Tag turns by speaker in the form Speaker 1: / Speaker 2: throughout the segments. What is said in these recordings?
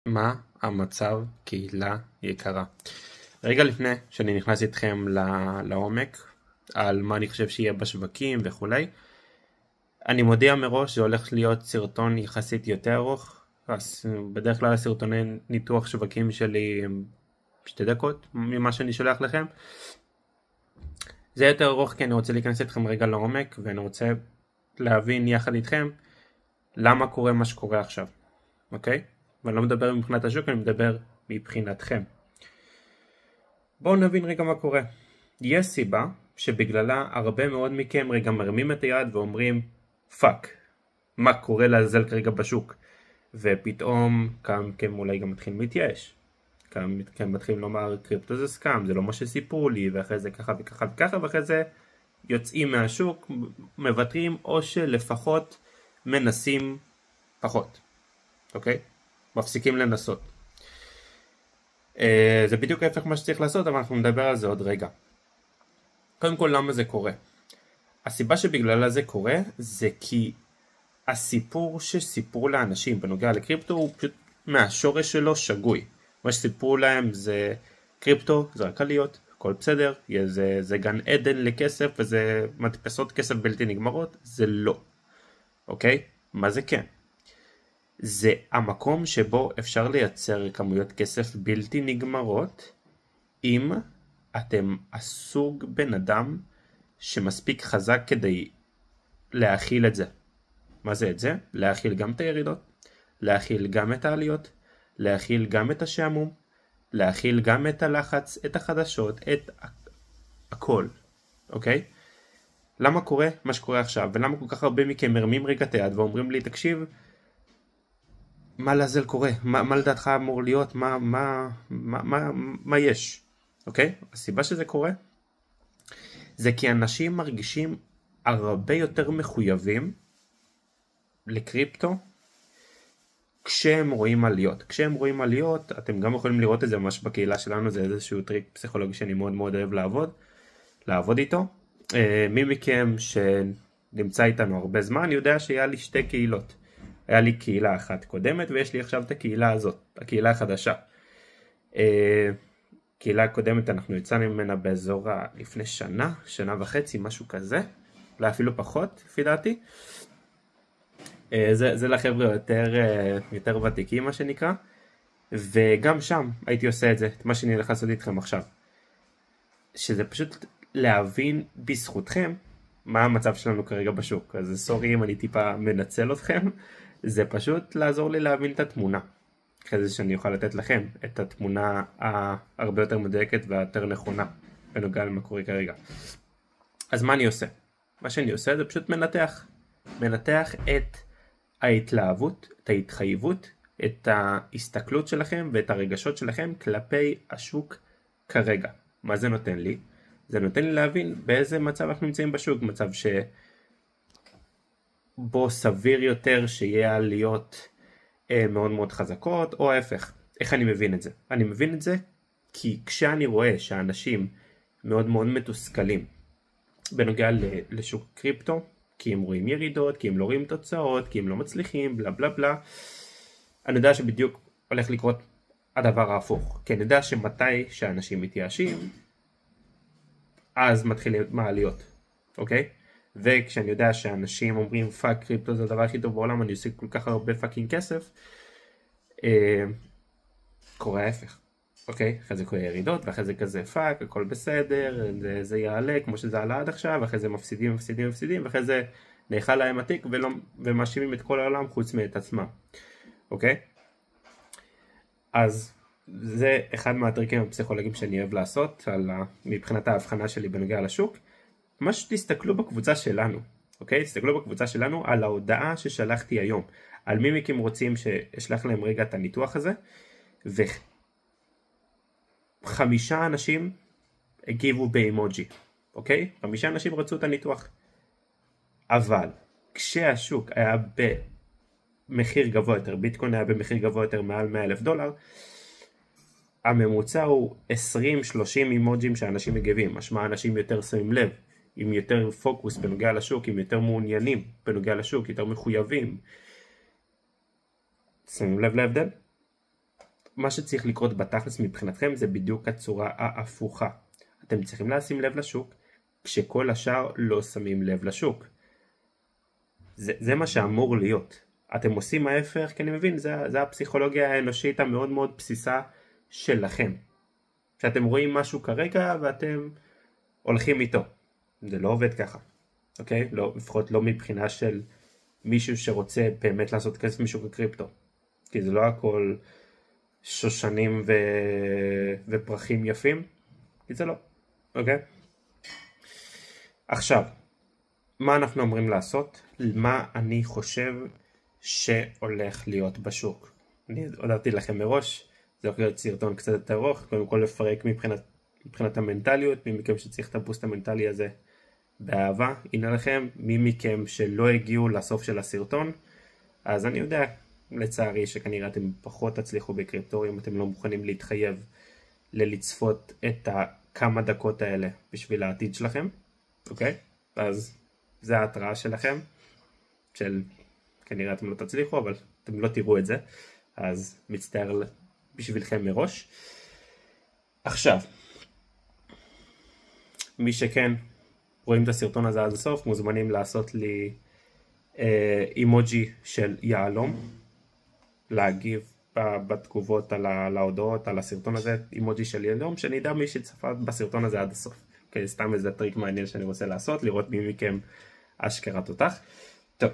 Speaker 1: מה המצב, קהילה יקרה? רגע לפני שאני נכנס איתכם לעומק על מה אני חושב שיהיה בשווקים וכולי, אני מודיע מראש זה הולך להיות סרטון יחסית יותר ארוך. אז בדרך כלל הסרטוני ניתוח שווקים שלי הם 2 דקות ממה שאני שולח לכם. זה יותר ארוך כי אני רוצה להיכנס איתכם רגע לעומק, ואני רוצה להבין יחד איתכם למה קורה מה שקורה עכשיו, אוקיי? ואני לא מדבר מבחינת השוק, אני מדבר מבחינתכם. בואו נבין רגע מה קורה. יש סיבה שבגללה הרבה מאוד מכם רגע מרמים את היד ואומרים פאק, מה קורה לעזל כרגע בשוק, ופתאום כמה מכם אולי גם מתחילים להתייאש, כמה מכם מתחילים לומר קריפטו זה סקאם, זה לא מה שסיפרו לי, ואחרי זה ככה וככה וככה, ואחרי זה יוצאים מהשוק, מוותרים, או שלפחות מנסים פחות, אוקיי? מפסיקים לנסות. זה בדיוק ההפך מה שצריך לעשות, אבל אנחנו נדבר על זה עוד רגע. קודם כל, למה זה קורה? הסיבה שבגללה זה קורה זה כי הסיפור שסיפרו לאנשים בנוגע לקריפטו הוא פשוט מהשורש שלו שגוי. מה שסיפרו להם זה קריפטו זה רק עליות, הכל בסדר, זה גן עדן לכסף וזה מדפסות כסף בלתי נגמרות. זה לא, אוקיי? מה זה כן? זה המקום שבו אפשר לייצר כמויות כסף בלתי נגמרות אם אתם הסוג בן אדם שמספיק חזק כדי להכיל את זה. מה זה את זה? להכיל גם את הירידות, להכיל גם את העליות, להכיל גם את השעמום, להכיל גם את הלחץ, את החדשות, את הכל, אוקיי? למה קורה מה שקורה עכשיו? ולמה כל כך הרבה מכם מרמים רגע את היד ואומרים לי, תקשיב, מה לעזל קורה? מה לדעתך אמור להיות? מה יש? אוקיי? הסיבה שזה קורה זה כי אנשים מרגישים הרבה יותר מחויבים לקריפטו כשהם רואים עליות. כשהם רואים עליות, אתם גם יכולים לראות את זה ממש בקהילה שלנו, זה איזשהו טריק פסיכולוגי שאני מאוד מאוד אוהב לעבוד איתו. מי מכם שנמצא איתנו הרבה זמן יודע שהיה לי 2 קהילות. היה לי קהילה אחת קודמת ויש לי עכשיו את הקהילה הזאת, הקהילה החדשה. קהילה הקודמת אנחנו יצאנו ממנה באזור לפני שנה וחצי, משהו כזה, אולי אפילו פחות לפי דעתי. זה לחבר'ה יותר ותיקים מה שנקרא, וגם שם הייתי עושה את זה, את מה שאני הולך לעשות איתכם עכשיו, שזה פשוט להבין בזכותכם מה המצב שלנו כרגע בשוק. אז סורי אם אני טיפה מנצל אתכם, זה פשוט לעזור לי להבין את התמונה, אחרי זה שאני אוכל לתת לכם את התמונה הרבה יותר מדויקת והיותר נכונה בנוגע למה קורה כרגע. אז מה אני עושה? מה שאני עושה זה פשוט מנתח את ההתלהבות, את ההתחייבות, את ההסתכלות שלכם ואת הרגשות שלכם כלפי השוק כרגע. מה זה נותן לי? זה נותן לי להבין באיזה מצב אנחנו נמצאים בשוק, מצב שבו סביר יותר שיהיה עליות מאוד מאוד חזקות, או ההפך. איך אני מבין את זה? אני מבין את זה כי כשאני רואה שאנשים מאוד מאוד מתוסכלים בנוגע לשוק קריפטו, כי הם רואים ירידות, כי הם לא רואים תוצאות, כי הם לא מצליחים, בלה בלה בלה, אני יודע שבדיוק הולך לקרות הדבר ההפוך. כי אני יודע שמתי שאנשים מתייאשים, אז מתחילים מעליות, אוקיי? וכשאני יודע שאנשים אומרים פאק קריפטו זה הדבר הכי טוב בעולם, אני עושה כל כך הרבה פאקינג כסף, קורה ההפך, אוקיי? אחרי זה קורה ירידות, ואחרי זה כזה פאק, הכל בסדר, זה יעלה כמו שזה עלה עד עכשיו, ואחרי זה מפסידים, ואחרי זה נאכל להם התיק ומאשימים את כל העולם חוץ מאת עצמם, אוקיי? אז זה אחד מהטריקים הפסיכולוגיים שאני אוהב לעשות מבחינת ההבחנה שלי בנוגע לשוק. מה שתסתכלו בקבוצה שלנו, אוקיי? תסתכלו בקבוצה שלנו על ההודעה ששלחתי היום, על מי מכם רוצים שאשלח להם רגע את הניתוח הזה, ו5 אנשים הגיבו באימוג'י, אוקיי? 5 אנשים רצו את הניתוח. אבל כשהשוק היה במחיר גבוה יותר, ביטקוין היה במחיר גבוה יותר מעל $100,000, הממוצע הוא 20-30 אימוג'ים שאנשים מגיבים. משמע אנשים יותר שמים לב, עם יותר פוקוס בנוגע לשוק, עם יותר מעוניינים בנוגע לשוק, יותר מחויבים. שמים לב להבדל? מה שצריך לקרות בתכלס מבחינתכם זה בדיוק הצורה ההפוכה. אתם צריכים לשים לב לשוק, כשכל השאר לא שמים לב לשוק. זה מה שאמור להיות. אתם עושים ההפך, כי אני מבין, זה הפסיכולוגיה האנושית המאוד מאוד בסיסה שלכם. שאתם רואים משהו כרגע ואתם הולכים איתו. זה לא עובד ככה. אוקיי? לא, לפחות לא מבחינה של מישהו שרוצה באמת לעשות כסף משוק הקריפטו. כי זה לא הכל שושנים ופרחים יפים. כי זה לא. אוקיי? עכשיו, מה אנחנו אומרים לעשות? מה אני חושב שהולך להיות בשוק? אני הודעתי לכם מראש, זה הולך להיות סרטון קצת יותר ארוך, קודם כל לפרק מבחינת המנטליות, מי מכם שצריך את הבוסט המנטלי הזה באהבה, הנה לכם, מי מכם שלא הגיעו לסוף של הסרטון, אז אני יודע לצערי שכנראה אתם פחות תצליחו בקריפטו, אם אתם לא מוכנים להתחייב ללצפות את הכמה דקות האלה בשביל העתיד שלכם, אוקיי? אז זה ההתראה שלכם, של כנראה אתם לא תצליחו, אבל אתם לא תראו את זה, אז מצטער בשבילכם מראש. עכשיו, מי שכן רואים את הסרטון הזה עד הסוף, מוזמנים לעשות לי אימוג'י של יעלום, להגיב בתגובות על ההודעות, על הסרטון הזה, אימוג'י של יעלום, שאני אדע מי שצפה בסרטון הזה עד הסוף. אוקיי, סתם איזה טריק מעניין שאני רוצה לעשות, לראות מי מכם אשכרה תותח. טוב,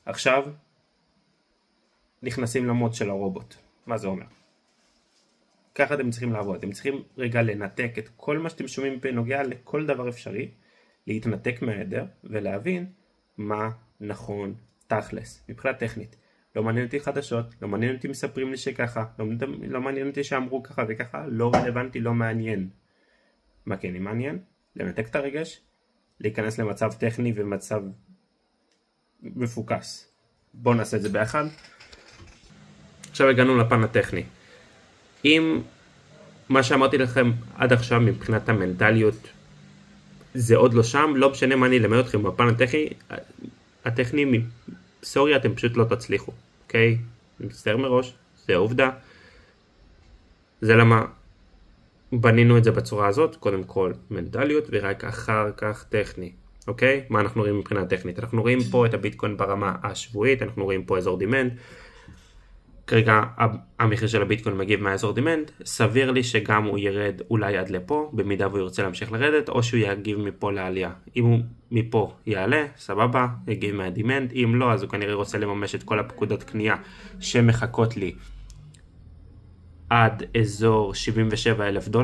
Speaker 1: עכשיו נכנסים למוד של הרובוט. מה זה אומר? ככה אתם צריכים לעבוד, אתם צריכים רגע לנתק את כל מה שאתם שומעים בנוגע לכל דבר אפשרי, להתנתק מהעדר ולהבין מה נכון תכלס, מבחינה טכנית. לא מעניין אותי חדשות, לא מעניין אותי מספרים לי שככה, לא מעניין אותי שאמרו ככה וככה, לא רלוונטי, לא מעניין. מה כן לי מעניין? לנתק את הרגש, להיכנס למצב טכני ומצב מפוקס. בואו נעשה את זה ביחד. עכשיו הגענו לפן הטכני. אם מה שאמרתי לכם עד עכשיו מבחינת המנטליות זה עוד לא שם, לא משנה מה אני אלמד אתכם בפן הטכני, סורי, אתם פשוט לא תצליחו, אוקיי? אני מצטער מראש, זה עובדה. זה למה בנינו את זה בצורה הזאת, קודם כל מנטליות ורק אחר כך טכני, אוקיי? מה אנחנו רואים מבחינה טכנית? אנחנו רואים פה את הביטקוין ברמה השבועית, אנחנו רואים פה אזור דימנד, כרגע המחיר של הביטקוין מגיב מהאזור דימנד, סביר לי שגם הוא ירד אולי עד לפה, במידה והוא ירצה להמשיך לרדת, או שהוא יגיב מפה לעלייה. אם הוא מפה יעלה, סבבה, יגיב מהדימנד, אם לא, אז הוא כנראה רוצה לממש את כל הפקודות קנייה שמחכות לי עד אזור $77,000,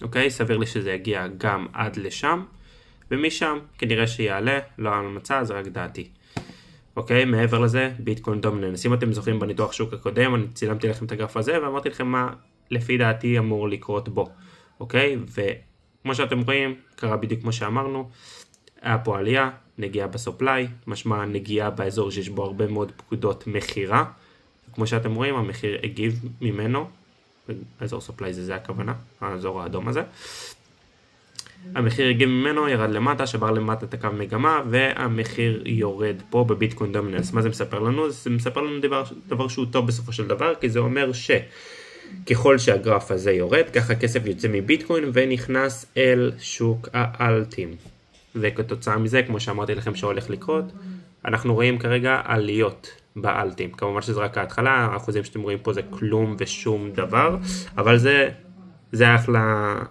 Speaker 1: אוקיי? סביר לי שזה יגיע גם עד לשם, ומשם כנראה שיעלה, לא על המצע, זה רק דעתי. אוקיי, מעבר לזה, ביטקוין דומיננס. אם אתם זוכרים בניתוח שוק הקודם, אני צילמתי לכם את הגרף הזה ואמרתי לכם מה לפי דעתי אמור לקרות בו. אוקיי, וכמו שאתם רואים, קרה בדיוק כמו שאמרנו, היה פה עלייה, נגיעה בסופליי, משמע נגיעה באזור שיש בו הרבה מאוד פקודות מחירה. כמו שאתם רואים, המחיר הגיב ממנו, אזור סופליי זה הכוונה, האזור האדום הזה. המחיר הגיב ממנו, ירד למטה, שבר למטה את הקו מגמה, והמחיר יורד פה בביטקוין דומיננס. מה זה מספר לנו? זה מספר לנו דבר שהוא טוב בסופו של דבר, כי זה אומר שככל שהגרף הזה יורד, ככה כסף יוצא מביטקוין ונכנס אל שוק האלטים. וכתוצאה מזה, כמו שאמרתי לכם שהולך לקרות, אנחנו רואים כרגע עליות באלטים. כמובן שזה רק ההתחלה, האחוזים שאתם רואים פה זה כלום ושום דבר, אבל זה אחלה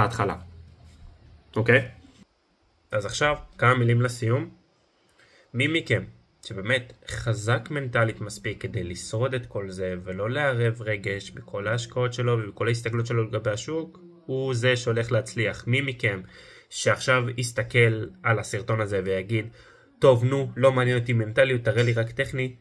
Speaker 1: התחלה. אוקיי? אז עכשיו כמה מילים לסיום. מי מכם שבאמת חזק מנטלית מספיק כדי לשרוד את כל זה ולא לערב רגש בכל ההשקעות שלו ובכל ההסתכלות שלו לגבי השוק, הוא זה שהולך להצליח. מי מכם שעכשיו יסתכל על הסרטון הזה ויגיד, טוב נו, לא מעניין אותי מנטליות, תראה לי רק טכני,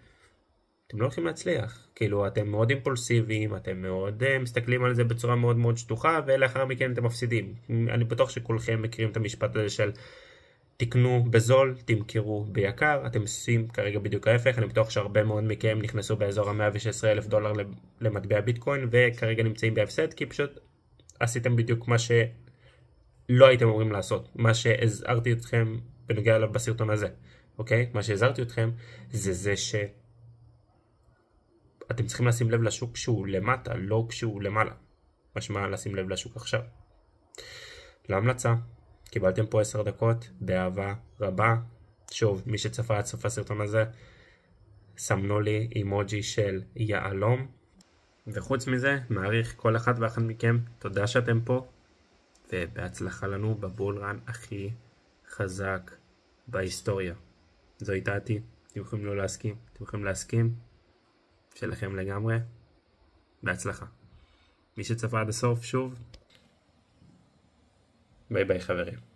Speaker 1: אתם לא הולכים להצליח. כאילו, אתם מאוד אימפולסיביים, אתם מאוד מסתכלים על זה בצורה מאוד מאוד שטוחה, ולאחר מכן אתם מפסידים. אני בטוח שכולכם מכירים את המשפט הזה של תקנו בזול, תמכרו ביקר. אתם עושים כרגע בדיוק ההפך. אני בטוח שהרבה מאוד מכם נכנסו באזור $116,000 למטבע ביטקוין, וכרגע נמצאים בהפסד, כי פשוט עשיתם בדיוק מה שלא הייתם אמורים לעשות. מה שהזהרתי אתכם בנוגע אליו בסרטון הזה. אוקיי? מה שהזהרתי אתכם זה אתם צריכים לשים לב לשוק כשהוא למטה, לא כשהוא למעלה. משמע לשים לב לשוק עכשיו. להמלצה, קיבלתם פה 10 דקות, באהבה רבה. שוב, מי שצפה עד סוף הסרטון הזה, שמנו לי אימוג'י של יעלום. וחוץ מזה, מעריך כל אחד ואחת מכם, תודה שאתם פה, ובהצלחה לנו בבולרן הכי חזק בהיסטוריה. זו דעתי, אתם יכולים לא להסכים, אתם יכולים להסכים, שלכם לגמרי, בהצלחה. מי שצפה עד הסוף, שוב, ביי ביי חברים.